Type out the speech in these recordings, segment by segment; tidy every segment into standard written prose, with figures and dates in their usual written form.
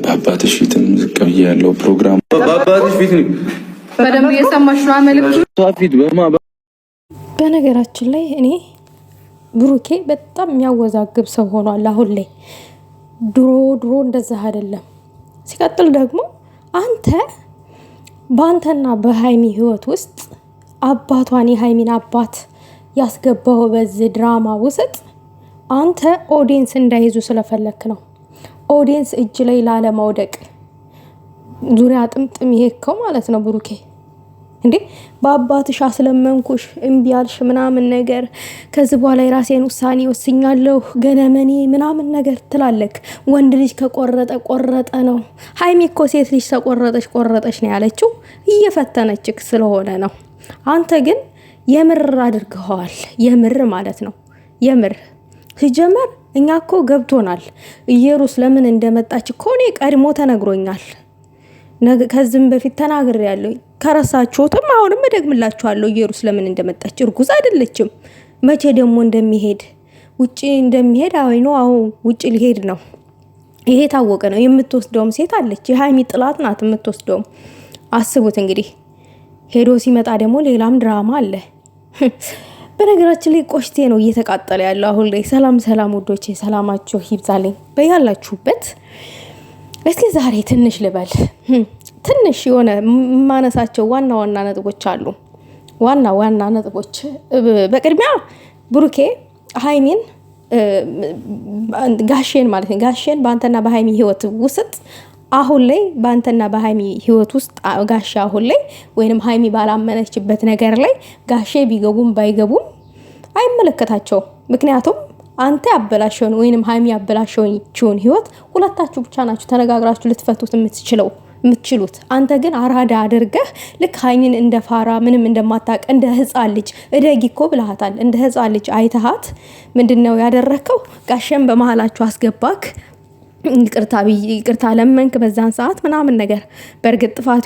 በአባትሽ ፊትም ዝቅ ብዬ ያለው ፕሮግራም በአባትሽ ፊት ነው በደንብ እየሰማሽ ነው መልእክቱ ፊት በነገራችን ላይ እኔ ብሩኬ በጣም የሚያወዛግብ ሰው ሆኗል አሁን ላይ። ድሮ እንደዛ አይደለም። ሲቀጥል ደግሞ አንተ በአንተና በሃይሚ ህይወት ውስጥ አባቷን የሃይሚን አባት ያስገባው በዚህ ድራማ ውስጥ አንተ ኦዲየንስ እንዳይዙ ስለፈለክ ነው። ኦዲየንስ እጅ ላይ ላለመውደቅ ዙሪያ ጥምጥም ይሄከው ማለት ነው ብሩኬ። እንዴ በአባትሽ አስለመንኩሽ እምቢ አልሽ ምናምን ነገር ከዚህ በኋላ የራሴን ውሳኔ ወስኛለሁ ገነመኔ ምናምን ነገር ትላለክ። ወንድ ልጅ ከቆረጠ ቆረጠ ነው። ሃይሚ እኮ ሴት ልጅ ቆረጠች ነው ያለችው እየፈተነችክ ስለሆነ ነው። አንተ ግን የምር አድርገዋል። የምር ማለት ነው የምር ሲጀመር እኛ እኮ ገብቶናል። ኢየሩስ ለምን እንደመጣች እኮ እኔ ቀድሞ ተነግሮኛል። ከዚህም በፊት ተናግሬያለሁ። ከረሳችሁትም አሁንም እደግምላችኋለሁ። ኢየሩስ ለምን እንደመጣች እርጉዝ አይደለችም። መቼ ደግሞ እንደሚሄድ ውጪ እንደሚሄድ አይኖ አሁን ውጪ ሊሄድ ነው። ይሄ ታወቀ ነው። የምትወስደውም ሴት አለች። የሃይሚ ጥላት ናት የምትወስደውም። አስቡት እንግዲህ ሄዶ ሲመጣ ደግሞ ሌላም ድራማ አለ። በነገራችን ላይ ቆሽቴ ነው እየተቃጠለ ያለው አሁን ላይ። ሰላም ውዶቼ፣ ሰላማችሁ ይብዛልኝ በያላችሁበት። እስኪ ዛሬ ትንሽ ልበል። ትንሽ የሆነ ማነሳቸው ዋና ነጥቦች አሉ። ዋና ነጥቦች በቅድሚያ ብሩኬ ሃይሚን ጋሼን ማለት ነው ጋሼን በአንተና በሃይሚ ህይወት ውስጥ አሁን ላይ በአንተና በሃይሚ ህይወት ውስጥ ጋሼ አሁን ላይ ወይንም ሃይሚ ባላመነችበት ነገር ላይ ጋሼ ቢገቡም ባይገቡም አይመለከታቸውም። ምክንያቱም አንተ ያበላሸውን ወይንም ሃይሚ ያበላሸውን ህይወት ሁለታችሁ ብቻ ናችሁ ተነጋግራችሁ ልትፈቱት የምትችሉት። አንተ ግን አራዳ አድርገህ ልክ ሃይሚን እንደ ፋራ ምንም እንደማታውቅ እንደ ህፃን ልጅ እደጊኮ ብለሃታል። እንደ ህፃን ልጅ አይተሃት ምንድነው ያደረከው? ጋሼን በመሃላችሁ አስገባክ። ይቅርታ ለመንክ በዛን ሰዓት ምናምን ነገር። በእርግጥ ጥፋቱ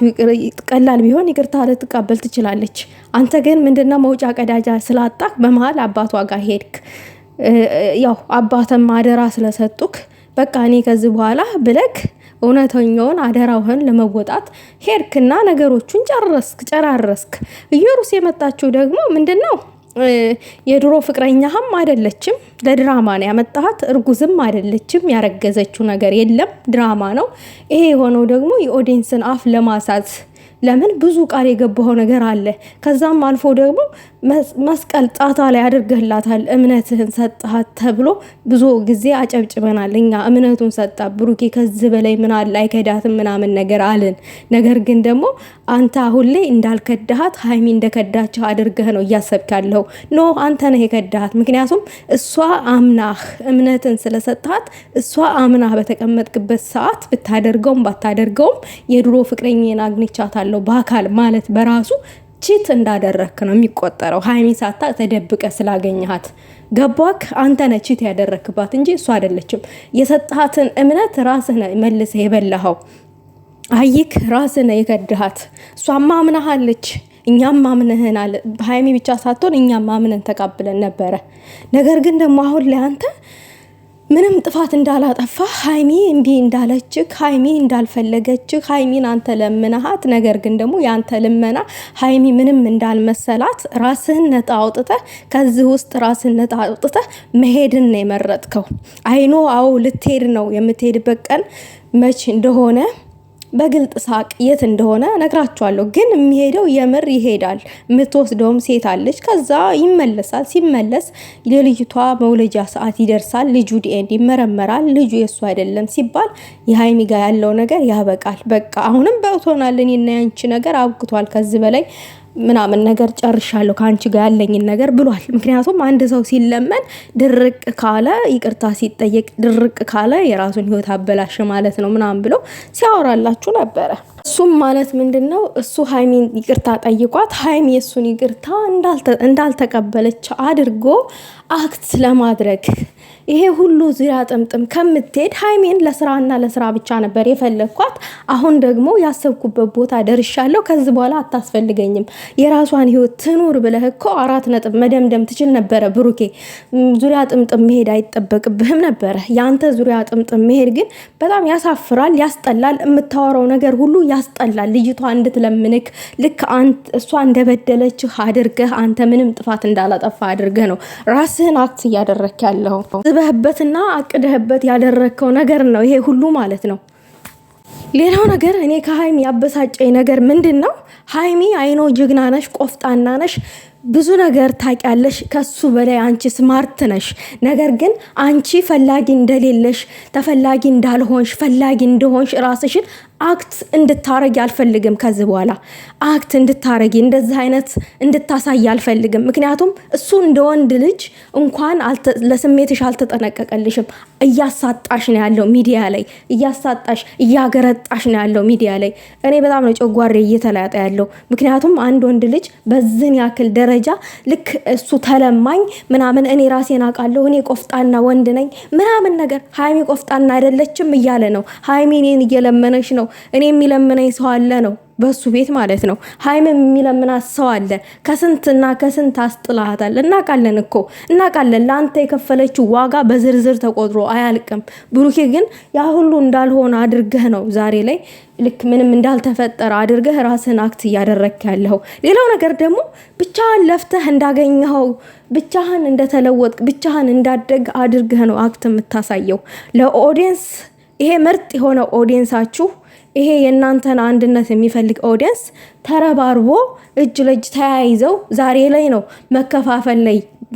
ቀላል ቢሆን ይቅርታ ልትቀበል ትችላለች። አንተ ግን ምንድነው መውጫ ቀዳጃ ስላጣክ በመሃል አባቷ ጋር ሄድክ። ያው አባተም አደራ ስለሰጡክ በቃ እኔ ከዚህ በኋላ ብለክ እውነተኛውን አደራውህን ለመወጣት ሄድክና ነገሮቹን ጨራረስክ። ኢየሩስ የመጣችው ደግሞ ምንድነው የድሮ ፍቅረኛህም አይደለችም። ለድራማ ነው ያመጣሃት። እርጉዝም አይደለችም። ያረገዘችው ነገር የለም። ድራማ ነው ይሄ የሆነው ደግሞ የኦዲየንስን አፍ ለማሳዝ። ለምን ብዙ ቃል የገባው ነገር አለ። ከዛም አልፎ ደግሞ መስቀል ጣታ ላይ አድርገህላታል። እምነትህን ሰጣት ተብሎ ብዙ ጊዜ አጨብጭበናል እኛ። እምነቱን ሰጣ ብሩኬ ከዚህ በላይ ምን አለ አይከዳትም ምናምን ነገር አልን። ነገር ግን ደግሞ አንተ አሁን ላይ እንዳልከዳሃት ሃይሚ እንደከዳችህ አድርገህ ነው እያሰብክ ያለው። ኖ አንተ ነህ የከዳሃት። ምክንያቱም እሷ አምናህ እምነትን ስለሰጣት እሷ አምናህ በተቀመጥክበት ሰዓት ብታደርገውም ባታደርገውም የድሮ ፍቅረኛዬን አግኝቻታለሁ በአካል ማለት በራሱ ቺት እንዳደረክ ነው የሚቆጠረው። ሃይሚ ሳታ ተደብቀ ስላገኘሃት ገባክ? አንተ ነህ ቺት ያደረክባት እንጂ እሷ አይደለችም። የሰጣሃትን እምነት ራስህ ነህ መልሰህ የበላኸው። አይክ ራስህ ነህ የከዳሃት። እሷም አምናሃለች፣ እኛም አምነህናል። ሃይሚ ብቻ ሳትሆን እኛም አምነን ተቀብለን ነበረ። ነገር ግን ደግሞ አሁን ላይ አንተ ምንም ጥፋት እንዳላጠፋ ሃይሚ እምቢ እንዳለችህ ሃይሚ እንዳልፈለገችህ ሃይሚን አንተ ለምነሃት። ነገር ግን ደግሞ ያንተ ልመና ሃይሚ ምንም እንዳልመሰላት ራስህን ነጣ አውጥተህ ከዚህ ውስጥ ራስህን ነጣ አውጥተህ መሄድን ነው የመረጥከው። አይኖ አው ልትሄድ ነው። የምትሄድበት ቀን መች እንደሆነ በግልጥ ሳቅ የት እንደሆነ ነግራቸዋለሁ። ግን የሚሄደው የምር ይሄዳል። የምትወስደውም ሴት አለች። ከዛ ይመለሳል። ሲመለስ የልጅቷ መውለጃ ሰዓት ይደርሳል። ልጁ ዲኤንኤ ይመረመራል። ልጁ የሱ አይደለም ሲባል የሃይሚ ጋር ያለው ነገር ያበቃል። በቃ አሁንም በእውቶናል። እኔና ያንቺ ነገር አብቅቷል። ከዚህ በላይ ምናምን ነገር ጨርሻለሁ ከአንቺ ጋር ያለኝን ነገር ብሏል። ምክንያቱም አንድ ሰው ሲለመን ድርቅ ካለ ይቅርታ ሲጠየቅ ድርቅ ካለ የራሱን ህይወት አበላሽ ማለት ነው ምናምን ብሎ ሲያወራላችሁ ነበረ። እሱም ማለት ምንድነው እሱ ሃይሚን ይቅርታ ጠይቋት ሃይሚ የሱን ይቅርታ እንዳልተቀበለች አድርጎ አክት ለማድረግ ይሄ ሁሉ ዙሪያ ጥምጥም ከምትሄድ ሃይሚን ለስራና ለስራ ብቻ ነበር የፈለኳት። አሁን ደግሞ ያሰብኩበት ቦታ ደርሻለሁ። ከዚህ በኋላ አታስፈልገኝም። የራሷን ህይወት ትኑር ብለህ እኮ 4 ነጥብ መደምደም ትችል ነበረ ብሩኬ። ዙሪያ ጥምጥም መሄድ አይጠበቅብህም ነበረ። ያንተ ዙሪያ ጥምጥም መሄድ ግን በጣም ያሳፍራል፣ ያስጠላል። የምታወራው ነገር ሁሉ ያስጠላል። ልጅቷ እንድትለምንክ ልክ እሷ እንደበደለችህ አድርገህ አንተ ምንም ጥፋት እንዳላጠፋ አድርገህ ነው ራስህን አክት እያደረክ ያለው። ዝበህበትና አቅደህበት ያደረከው ነገር ነው ይሄ ሁሉ ማለት ነው። ሌላው ነገር እኔ ከሃይሚ ያበሳጨኝ ነገር ምንድነው? ሃይሚ አይኖ ጀግና ነሽ፣ ቆፍጣና ነሽ፣ ብዙ ነገር ታውቂያለሽ። ከሱ በላይ አንቺ ስማርት ነሽ። ነገር ግን አንቺ ፈላጊ እንደሌለሽ፣ ተፈላጊ እንዳልሆንሽ፣ ፈላጊ እንደሆንሽ ራስሽን አክት እንድታረጊ አልፈልግም። ከዚህ በኋላ አክት እንድታረጊ እንደዚህ አይነት እንድታሳይ አልፈልግም። ምክንያቱም እሱ እንደ ወንድ ልጅ እንኳን ለስሜትሽ አልተጠነቀቀልሽም። እያሳጣሽ ነው ያለው ሚዲያ ላይ፣ እያሳጣሽ እያገረጣሽ ነው ያለው ሚዲያ ላይ። እኔ በጣም ነው ጨጓሬ እየተላጠ ያለው። ምክንያቱም አንድ ወንድ ልጅ በዚህን ያክል ደረጃ ልክ እሱ ተለማኝ ምናምን እኔ ራሴን አውቃለሁ፣ እኔ ቆፍጣና ወንድ ነኝ ምናምን ነገር። ሃይሚ ቆፍጣና አይደለችም እያለ ነው። ሃይሚ እኔን እየለመነች ነው። እኔ የሚለምነኝ ሰው አለ ነው በሱ ቤት ማለት ነው። ሃይሚ የሚለምናት ሰው አለ። ከስንትና ከስንት አስጥላታል። እናቃለን እኮ እናቃለን። ለአንተ የከፈለችው ዋጋ በዝርዝር ተቆጥሮ አያልቅም። ብሩኬ ግን ያ ሁሉ እንዳልሆነ አድርገህ ነው ዛሬ ላይ ልክ ምንም እንዳልተፈጠረ አድርገህ ራስህን አክት እያደረክ ያለው። ሌላው ነገር ደግሞ ብቻህን ለፍተህ እንዳገኘኸው፣ ብቻህን እንደተለወጥክ፣ ብቻህን እንዳደግ አድርገህ ነው አክት የምታሳየው ለኦዲየንስ። ይሄ ምርጥ የሆነ ኦዲየንሳችሁ፣ ይሄ የእናንተን አንድነት የሚፈልግ ኦዲየንስ ተረባርቦ እጅ ለእጅ ተያይዘው ዛሬ ላይ ነው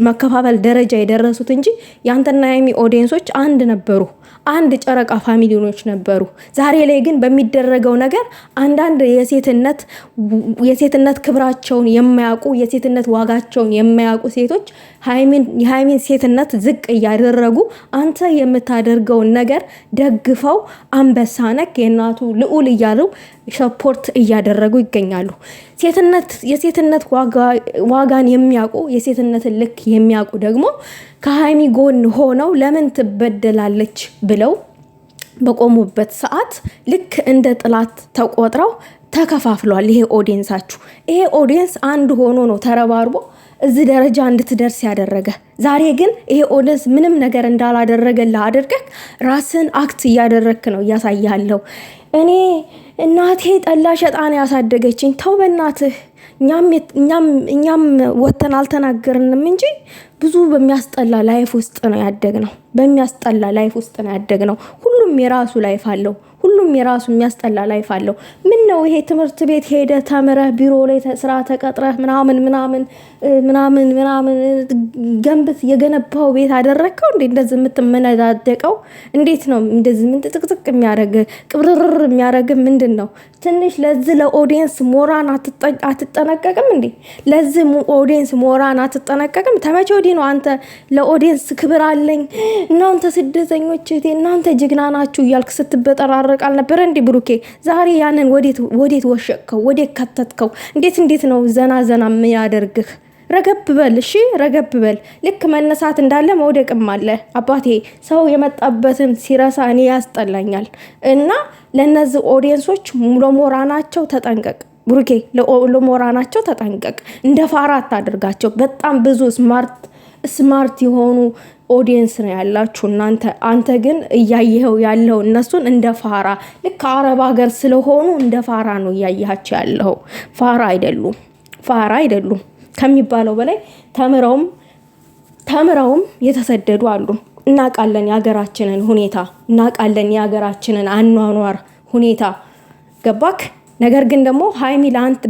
መከፋፈል ደረጃ የደረሱት እንጂ ያንተና ሃይሚ ኦዲየንሶች አንድ ነበሩ። አንድ ጨረቃ ፋሚሊዎች ነበሩ። ዛሬ ላይ ግን በሚደረገው ነገር አንዳንድ የሴትነት ክብራቸውን የማያውቁ፣ የሴትነት ዋጋቸውን የማያውቁ ሴቶች የሃይሚን ሴትነት ዝቅ እያደረጉ አንተ የምታደርገውን ነገር ደግፈው አንበሳ ነክ የእናቱ ልዑል እያሉ ሰፖርት እያደረጉ ይገኛሉ። የሴትነት ዋጋን የሚያውቁ፣ የሴትነትን ልክ የሚያውቁ ደግሞ ከሃይሚ ጎን ሆነው ለምን ትበደላለች ብለው በቆሙበት ሰዓት ልክ እንደ ጥላት ተቆጥረው ተከፋፍሏል። ይሄ ኦዲየንሳችሁ፣ ይሄ ኦዲየንስ አንድ ሆኖ ነው ተረባርቦ እዚህ ደረጃ እንድትደርስ ያደረገ። ዛሬ ግን ይሄ ኦዲየንስ ምንም ነገር እንዳላደረገልህ አድርገህ ራስን አክት እያደረክ ነው እያሳያለሁ። እኔ እናቴ ጠላ ሸጣን ያሳደገችኝ። ተው በእናትህ። እኛም ወተን አልተናገርንም እንጂ ብዙ በሚያስጠላ ላይፍ ውስጥ ነው ያደግነው። በሚያስጠላ ላይፍ ውስጥ ነው ያደግነው። ሁሉም የራሱ ላይፍ አለው። ሁሉም የራሱ የሚያስጠላ ላይፍ አለው። ምን ነው ይሄ ትምህርት ቤት ሄደ ተምረህ ቢሮ ላይ ስራ ተቀጥረህ ምናምን ገንብት የገነባው ቤት አደረከው እንዴ? እንደዚህ የምትመነዳደቀው እንዴት ነው? እንደዚህ ምን ጥቅጥቅ የሚያደርግ ቅብርር የሚያደርግ ምንድን ነው? ትንሽ ለዚህ ለኦዲየንስ ሞራን አትጠነቀቅም እንዴ? ለዚህ ኦዲየንስ ሞራን አትጠነቀቅም? ተመቼ ወዲህ ነው አንተ ለኦዲየንስ ክብር አለኝ እናንተ ስደተኞች እናንተ ጅግና ናችሁ እያልክ ስትበጠራረቅ አልነበረ እንዴ ብሩኬ? ዛሬ ያንን ወዴት ወሸቅከው? ወዴት ከተትከው? እንዴት ነው ዘና የሚያደርግህ? ረገብ በል እሺ፣ ረገብ በል። ልክ መነሳት እንዳለ መውደቅም አለ አባቴ። ሰው የመጣበትን ሲረሳ እኔ ያስጠላኛል። እና ለነዚህ ኦዲየንሶች ለሞራናቸው ተጠንቀቅ ብሩኬ፣ ለሞራናቸው ተጠንቀቅ። እንደ ፋራ አታድርጋቸው። በጣም ብዙ ስማርት የሆኑ ኦዲየንስ ነው ያላችሁ እናንተ። አንተ ግን እያየኸው ያለው እነሱን እንደ ፋራ፣ ልክ አረብ ሀገር ስለሆኑ እንደ ፋራ ነው እያየሃቸው ያለው። ፋራ አይደሉም ከሚባለው በላይ ተምረውም የተሰደዱ አሉ። እናቃለን የሀገራችንን ሁኔታ፣ እናቃለን የሀገራችንን አኗኗር ሁኔታ። ገባክ? ነገር ግን ደግሞ ሃይሚ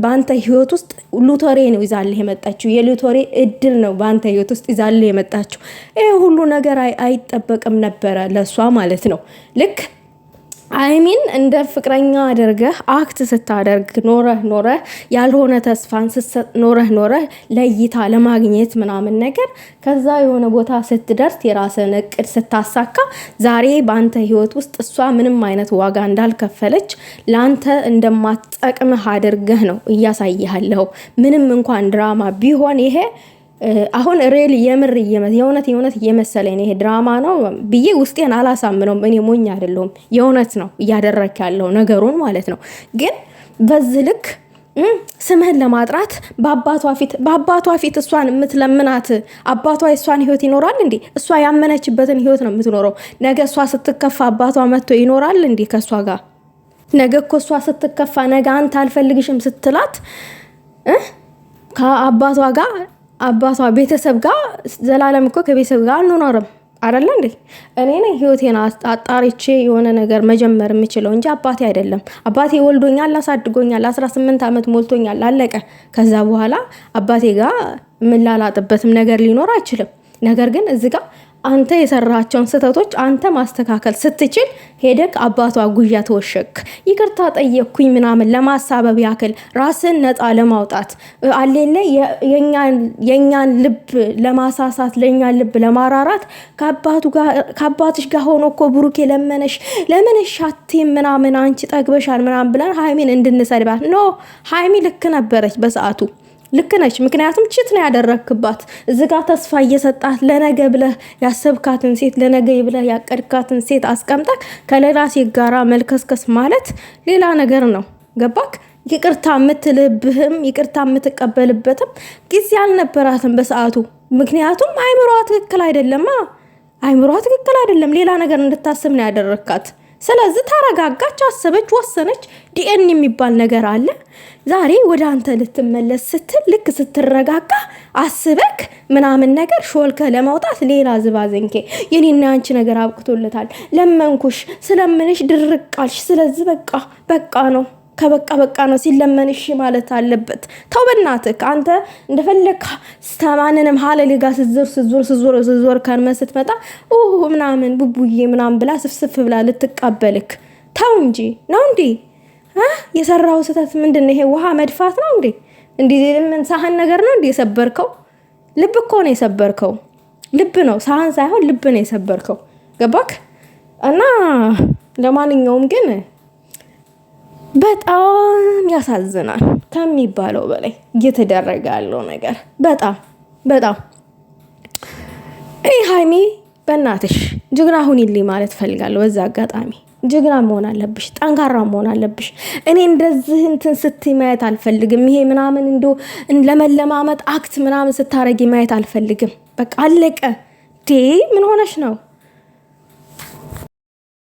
በአንተ ህይወት ውስጥ ሉተሬ ነው ይዛልህ የመጣችው። የሉተሬ እድል ነው በአንተ ህይወት ውስጥ ይዛልህ የመጣችው። ይሄ ሁሉ ነገር አይጠበቅም ነበረ ለሷ ማለት ነው። ልክ ሃይሚን እንደ ፍቅረኛ አድርገህ አክት ስታደርግ ኖረህ ያልሆነ ተስፋን ስትሰጥ ኖረህ ለይታ ለማግኘት ምናምን ነገር ከዛ የሆነ ቦታ ስትደርስ የራስን እቅድ ስታሳካ ዛሬ በአንተ ህይወት ውስጥ እሷ ምንም አይነት ዋጋ እንዳልከፈለች ለአንተ እንደማትጠቅምህ አድርገህ ነው እያሳይሃለሁ። ምንም እንኳን ድራማ ቢሆን ይሄ አሁን ሪል የምር የእውነት እየመሰለኝ ነው ይሄ ድራማ ነው ብዬ ውስጤን አላሳምነውም። እኔ ሞኝ አይደለሁም የእውነት ነው እያደረክ ያለው ነገሩን ማለት ነው። ግን በዚህ ልክ ስምህን ለማጥራት በአባቷ ፊት እሷን የምትለምናት አባቷ የእሷን ህይወት ይኖራል እንዴ? እሷ ያመነችበትን ህይወት ነው የምትኖረው። ነገ እሷ ስትከፋ አባቷ መጥቶ ይኖራል እንዴ ከእሷ ጋር? ነገ እኮ እሷ ስትከፋ ነገ አንተ አልፈልግሽም ስትላት ከአባቷ ጋር አባቷ ቤተሰብ ጋር ዘላለም እኮ ከቤተሰብ ጋር አንኖርም አይደለ እንዴ? እኔ ነኝ ህይወቴን አጣሪቼ የሆነ ነገር መጀመር የምችለው እንጂ አባቴ አይደለም። አባቴ ወልዶኛል፣ አሳድጎኛል፣ 18 ዓመት ሞልቶኛል፣ አለቀ። ከዛ በኋላ አባቴ ጋር ምላላጥበትም ነገር ሊኖር አይችልም። ነገር ግን እዚህ ጋር አንተ የሰራቸውን ስህተቶች አንተ ማስተካከል ስትችል ሄደክ አባቷ ጉያ ተወሸክ ይቅርታ ጠየቅኩኝ ምናምን ለማሳበብ ያክል ራስን ነፃ ለማውጣት አለለ የኛን ልብ ለማሳሳት ለኛን ልብ ለማራራት ከአባትሽ ጋር ሆኖ እኮ ብሩኬ ለምንሽ አትይም ምናምን አንቺ ጠግበሻል ምናምን ብለን ሃይሚን እንድንሰድባት ኖ ሃይሚ ልክ ነበረች በሰዓቱ ልክ ነች። ምክንያቱም ቺት ነው ያደረክባት። እዚህ ጋር ተስፋ እየሰጣት ለነገ ብለህ ያሰብካትን ሴት ለነገ ብለህ ያቀድካትን ሴት አስቀምጠክ ከሌላ ሴት ጋራ መልከስከስ ማለት ሌላ ነገር ነው። ገባክ? ይቅርታ የምትልብህም ይቅርታ የምትቀበልበትም ጊዜ አልነበራትም በሰዓቱ። ምክንያቱም አይምሮዋ ትክክል አይደለም። ሌላ ነገር እንድታስብ ነው ያደረካት። ስለዚህ ተረጋጋች፣ አሰበች፣ ወሰነች። ዲኤን የሚባል ነገር አለ። ዛሬ ወደ አንተ ልትመለስ ስትል ልክ ስትረጋጋ አስበክ ምናምን ነገር ሾልከ ለማውጣት ሌላ ዝባዘንኬ የኔና አንቺ ነገር አብቅቶለታል። ለመንኩሽ ስለምንሽ ድርቃልሽ። ስለዚህ በቃ ነው ከበቃ ነው ሲለመንሽ ማለት አለበት። ተው በእናትህ አንተ እንደፈለክ ስተማንንም ሀለሊጋ ስዞር ከመስት መጣ ምናምን ቡቡዬ ምናምን ብላ ስፍስፍ ብላ ልትቀበልክ ተው እንጂ ነው እንዴ? የሰራው ስህተት ምንድነው? ይሄ ውሃ መድፋት ነው እንዴ? እንዴ ምን ሳህን ነገር ነው እንዴ የሰበርከው? ልብ እኮ ነው የሰበርከው። ልብ ነው ሳህን ሳይሆን ልብ ነው የሰበርከው። ገባክ? እና ለማንኛውም ግን በጣም ያሳዝናል ከሚባለው በላይ እየተደረገ ያለው ነገር በጣም ሃይሚ በእናትሽ ጀግና ሁኚልኝ ማለት ፈልጋለሁ። በዛ አጋጣሚ ጀግና መሆን አለብሽ፣ ጠንካራ መሆን አለብሽ። እኔ እንደዚህ እንትን ስትይ ማየት አልፈልግም። ይሄ ምናምን እንደው ለመለማመጥ አክት ምናምን ስታረጊ ማየት አልፈልግም። በቃ አለቀ። ምን ሆነሽ ነው?